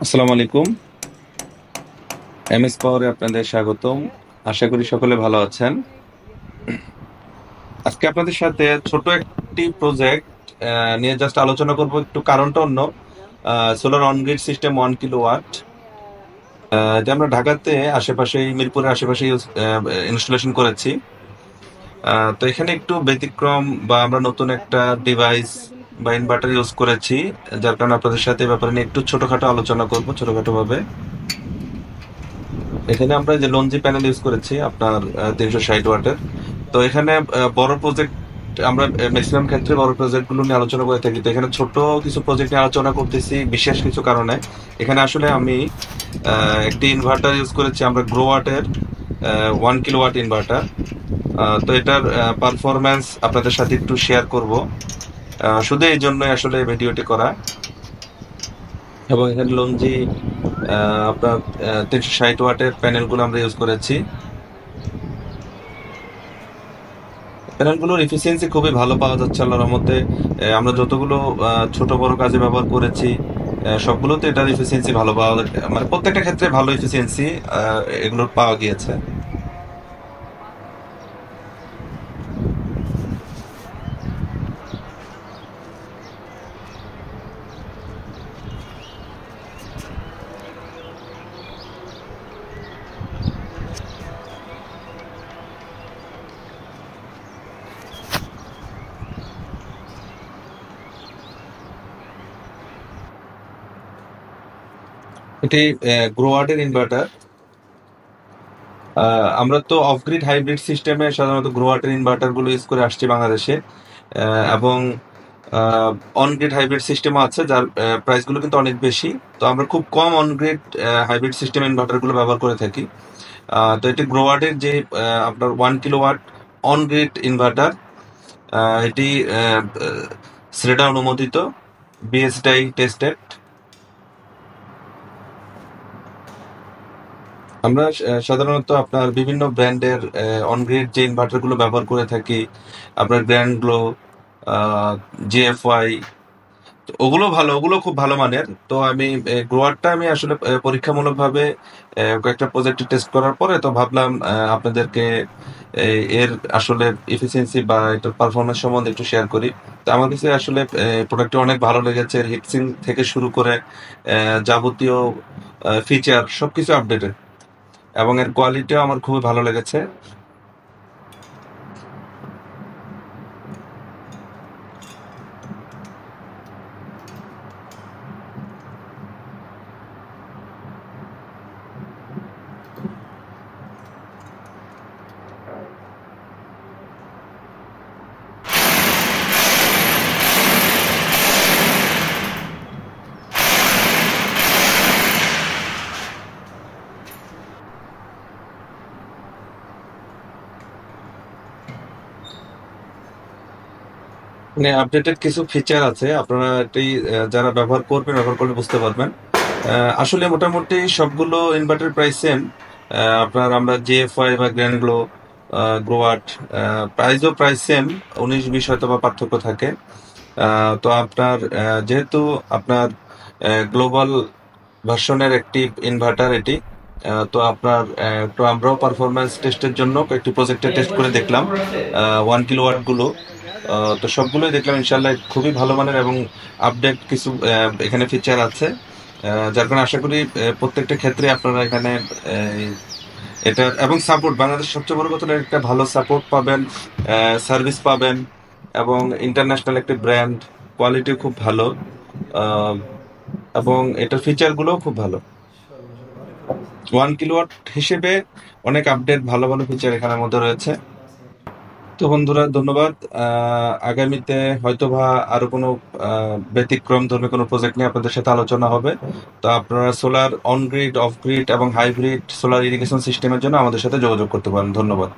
আসসালামু আলাইকুম। এমএস পাওয়ারে আপনাদের স্বাগতম। আশা করি সকলে ভালো আছেন। আজকে আপনাদের সাথে ছোট একটি প্রজেক্ট নিয়ে জাস্ট আলোচনা করব। একটু কারণটা অন্য। Solar on grid system 1 kilowatt, এটা আমরা ঢাকাতে আশেপাশে, মিরপুরের আশেপাশে ইনস্টলেশন করেছি। তো এখানে একটু ব্যতিক্রম বা আমরা নতুন একটা ডিভাইস বা ইনভার্টার ইউজ করেছি, যার কারণে আপনাদের সাথে এই ব্যাপারে নিয়ে একটু ছোটখাটো আলোচনা করব, ছোটখাটো ভাবে। এখানে আমরা যে লঞ্জি প্যানেল ইউজ করেছি আপনার 360 ওয়াটের। তো এখানে বড় প্রজেক্ট, আমরা ম্যাক্সিমাম ক্ষেত্রে বড় প্রজেক্ট গুলো নিয়ে আলোচনা করে থাকি। তো এখানে ছোট কিছু প্রজেক্ট নিয়ে আলোচনা করতেছি বিশেষ কিছু কারণে। এখানে আসলে আমি একটি ইনভার্টার ইউজ করেছি, আমরা গ্রোওয়াটের 1 কিলোওয়াট ইনভার্টার। তো এটার পারফরম্যান্স আপনাদের সাথে একটু শেয়ার করব, শুধু এই জন্যই আসলে ভিডিওটি করা। এবং এখানে লঞ্জি আপনার 360 ওয়াটের প্যানেলগুলো আমরা ইউজ করেছি। প্যানেলগুলোর এফিসিয়েন্সি খুবই ভালো পাওয়া যাচ্ছে আল্লাহর রহমতে। আমরা যতগুলো ছোট বড় কাজে ব্যবহার করেছি, সবগুলোতে এটার এফিসিয়েন্সি ভালো পাওয়া মানে প্রত্যেকটা ক্ষেত্রে ভালো এফিসিয়েন্সি এগুলোর পাওয়া গিয়েছে। এটি গ্রোয়ার্ডের ইনভার্টার। আমরা তো অফ গ্রিড হাইব্রিড সিস্টেমে সাধারণত গ্রোয়ার্ডের ইনভার্টার গুলো ইউজ করে আসছি বাংলাদেশে। এবং অন গ্রিড হাইব্রিড সিস্টেমও আছে, যার প্রাইস গুলো কিন্তু অনেক বেশি। তো আমরা খুব কম on grid hybrid system inverter গুলো ব্যবহার করে থাকি। তো এটি গ্রোওয়ার্ডের যে আপনার 1 কিলোওয়াট অন গ্রিড ইনভার্টার। এটি স্রেডা অনুমোদিত, বিএসটাই টেস্টেড। আমরা সাধারণত আপনার বিভিন্ন ব্র্যান্ডের অন গ্রিড যে ইনভার্টার গুলো ব্যবহার করে থাকি, আপনার গ্র্যান্ড গ্লো, জিএফওয়াই, ওগুলো ভালো, ওগুলো খুব ভালো মানের। তো আমি গ্রোয়ারটা আমি আসলে পরীক্ষামূলকভাবে কয়েকটা প্রজেক্টে টেস্ট করার পরে তো ভাবলাম আপনাদেরকে এর আসলে এফিসিয়েন্সি বা এটার পারফরমেন্স সম্বন্ধে একটু শেয়ার করি। তো আমার কাছে আসলে প্রোডাক্টটি অনেক ভালো লেগেছে। এর হিটসিং থেকে শুরু করে যাবতীয় ফিচার সবকিছু আপডেটেড, এবং এর কোয়ালিটিও আমার খুবই ভালো লেগেছে। মানে আপডেটেড কিছু ফিচার আছে, আপনারা এটি যারা ব্যবহার করলে বুঝতে পারবেন। আসলে মোটামুটি সবগুলো ইনভার্টার প্রাইস সেম। আপনার আমরা জিএফআই বা গ্র্যান্ডগ্লো, গ্রোয়াট, প্রাইসও প্রাইস সেম, 19-20 হয়তো বা পার্থক্য থাকে। তো আপনার যেহেতু আপনার গ্লোবাল ভার্সনের একটি ইনভার্টার এটি, তো আপনার তো আমরাও পারফরমেন্স টেস্টের জন্য কয়েকটি প্রজেক্টে টেস্ট করে দেখলাম 1 কিলোওয়াট গুলো। তো সবগুলোই দেখলাম ইনশাল্লাহ খুবই ভালো মানের এবং আপডেট কিছু এখানে ফিচার আছে। যার কারণে আশা করি প্রত্যেকটা ক্ষেত্রে আপনারা এখানে এটা এবং সাপোর্ট, বাংলাদেশের সবচেয়ে বড় কথা হলো একটা ভালো সাপোর্ট পাবেন, সার্ভিস পাবেন, এবং ইন্টারন্যাশনাল একটি ব্র্যান্ড, কোয়ালিটি খুব ভালো, আহ, এবং এটার ফিচার গুলোও খুব ভালো। 1 কিলোওয়াট হিসেবে অনেক আপডেট, ভালো ভালো ফিচার এখানের মধ্যে রয়েছে। তো বন্ধুরা ধন্যবাদ। আগামীতে হয়তোবা আরো কোনো ব্যতিক্রম ধর্মী কোনো প্রজেক্ট নিয়ে আপনাদের সাথে আলোচনা হবে। তো আপনারা solar on grid, of grid এবং হাইব্রিড সোলার ইরিগেশন সিস্টেমের জন্য আমাদের সাথে যোগাযোগ করতে পারেন। ধন্যবাদ।